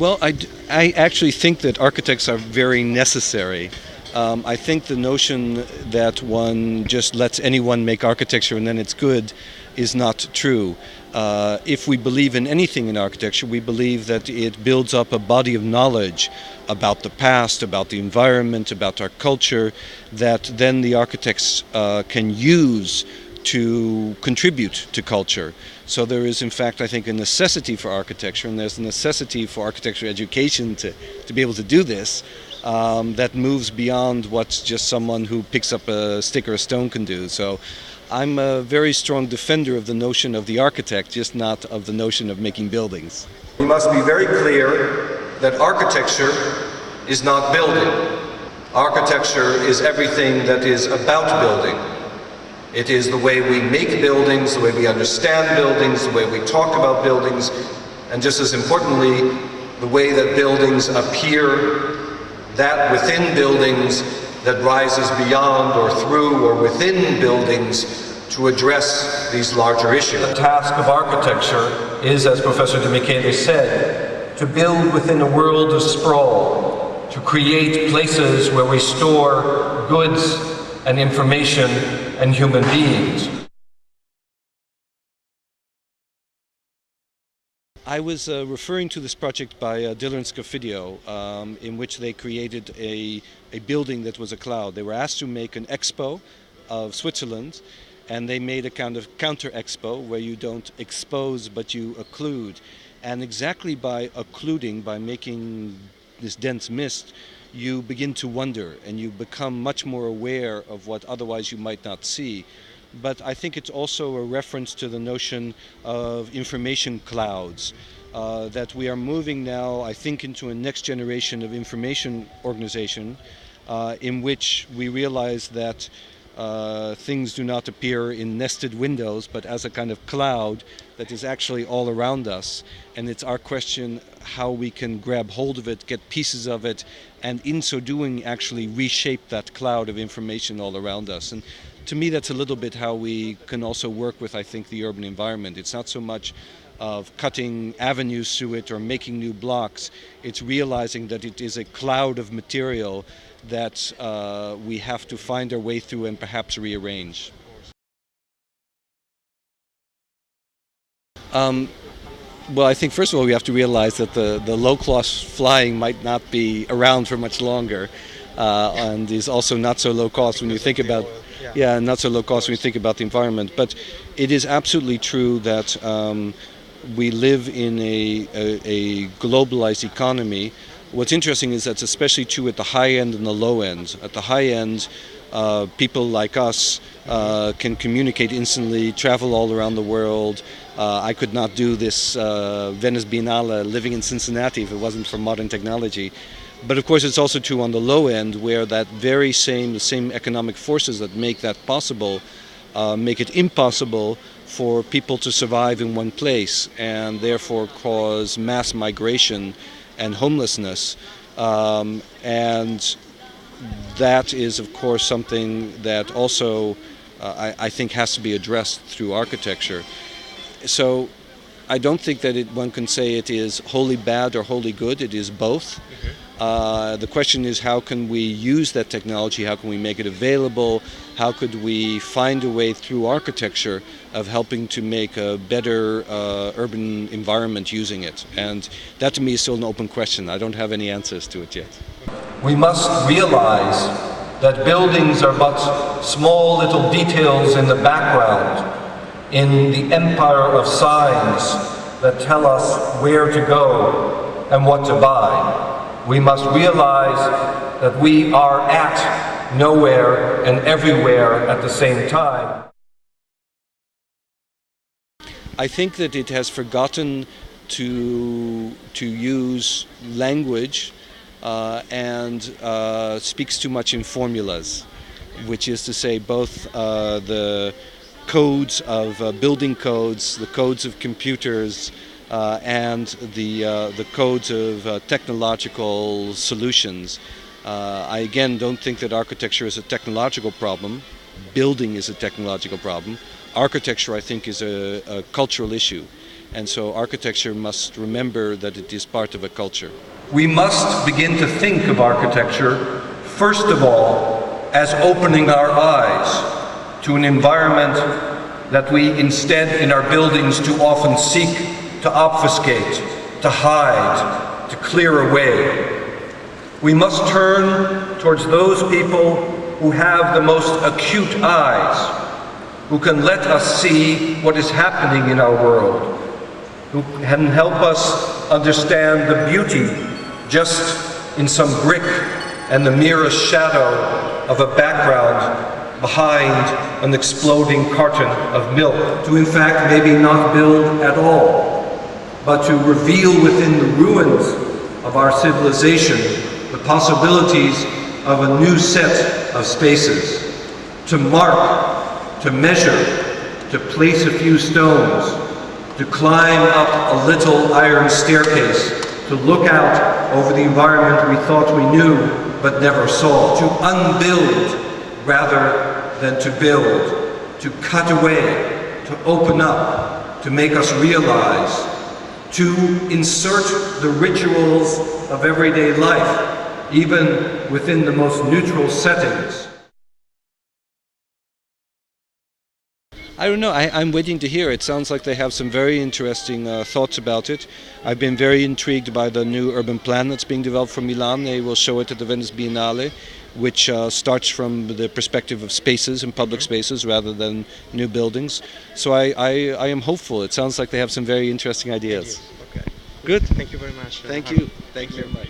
Well, I actually think that architects are very necessary. I think the notion that one just lets anyone make architecture and then it's good is not true. If we believe in anything in architecture, we believe that it builds up a body of knowledge about the past, about the environment, about our culture, that then the architects can use to contribute to culture. So there is, in fact, I think, a necessity for architecture, and there's a necessity for architecture education to be able to do this, that moves beyond what just someone who picks up a stick or a stone can do. So I'm a very strong defender of the notion of the architect, just not of the notion of making buildings. We must be very clear that architecture is not building. Architecture is everything that is about building. It is the way we make buildings, the way we understand buildings, the way we talk about buildings, and just as importantly, the way that buildings appear, that within buildings that rises beyond or through or within buildings to address these larger issues. The task of architecture is, as Professor de Michele said, to build within a world of sprawl, to create places where we store goods and information and human beings. I was referring to this project by Diller and Scofidio, in which they created a building that was a cloud. They were asked to make an expo of Switzerland, and they made a kind of counter-expo where you don't expose but you occlude. And exactly by occluding, by making this dense mist, you begin to wonder and you become much more aware of what otherwise you might not see. But I think it's also a reference to the notion of information clouds, that we are moving now, I think, into a next generation of information organization in which we realize that things do not appear in nested windows, but as a kind of cloud that is actually all around us. And it's our question how we can grab hold of it, get pieces of it, and in so doing actually reshape that cloud of information all around us. And to me, that's a little bit how we can also work with, I think, the urban environment. It's not so much of cutting avenues through it or making new blocks. It's realizing that it is a cloud of material that we have to find our way through and perhaps rearrange. Well, I think first of all we have to realize that the low-cost flying might not be around for much longer, and is also not so low cost when you think about not so low cost when you think about the environment. But it is absolutely true that we live in a globalized economy. What's interesting is that's especially true at the high end and the low end. At the high end, people like us can communicate instantly, travel all around the world. I could not do this Venice Biennale living in Cincinnati if it wasn't for modern technology. But of course it's also true on the low end, where that the same economic forces that make that possible make it impossible for people to survive in one place and therefore cause mass migration and homelessness. And that is of course something that also I think has to be addressed through architecture. So I don't think that one can say it is wholly bad or wholly good. It is both. The question is, how can we use that technology? How can we make it available? How could we find a way through architecture of helping to make a better urban environment using it? And that to me is still an open question. I don't have any answers to it yet. We must realize that buildings are but small little details in the background, in the empire of signs that tell us where to go and what to buy. We must realize that we are at nowhere and everywhere at the same time. I think that it has forgotten to use language and speaks too much in formulas, which is to say both the codes of building codes, the codes of computers, and the codes of technological solutions. I again don't think that architecture is a technological problem. Building is a technological problem. Architecture, I think, is a cultural issue. And so architecture must remember that it is part of a culture. We must begin to think of architecture, first of all, as opening our eyes to an environment that we instead in our buildings too often seek to obfuscate, to hide, to clear away. We must turn towards those people who have the most acute eyes, who can let us see what is happening in our world, who can help us understand the beauty just in some brick and the merest shadow of a background behind an exploding carton of milk, to in fact maybe not build at all, but to reveal within the ruins of our civilization the possibilities of a new set of spaces, to mark, to measure, to place a few stones, to climb up a little iron staircase, to look out over the environment we thought we knew but never saw, to unbuild rather than to build, to cut away, to open up, to make us realize, to insert the rituals of everyday life, even within the most neutral settings. I don't know, I'm waiting to hear. It sounds like they have some very interesting thoughts about it. I've been very intrigued by the new urban plan that's being developed for Milan. They will show it at the Venice Biennale, which starts from the perspective of spaces and public spaces rather than new buildings. So I am hopeful. It sounds like they have some very interesting ideas. Okay. Good. Thank you very much. Thank you. Thank you very much.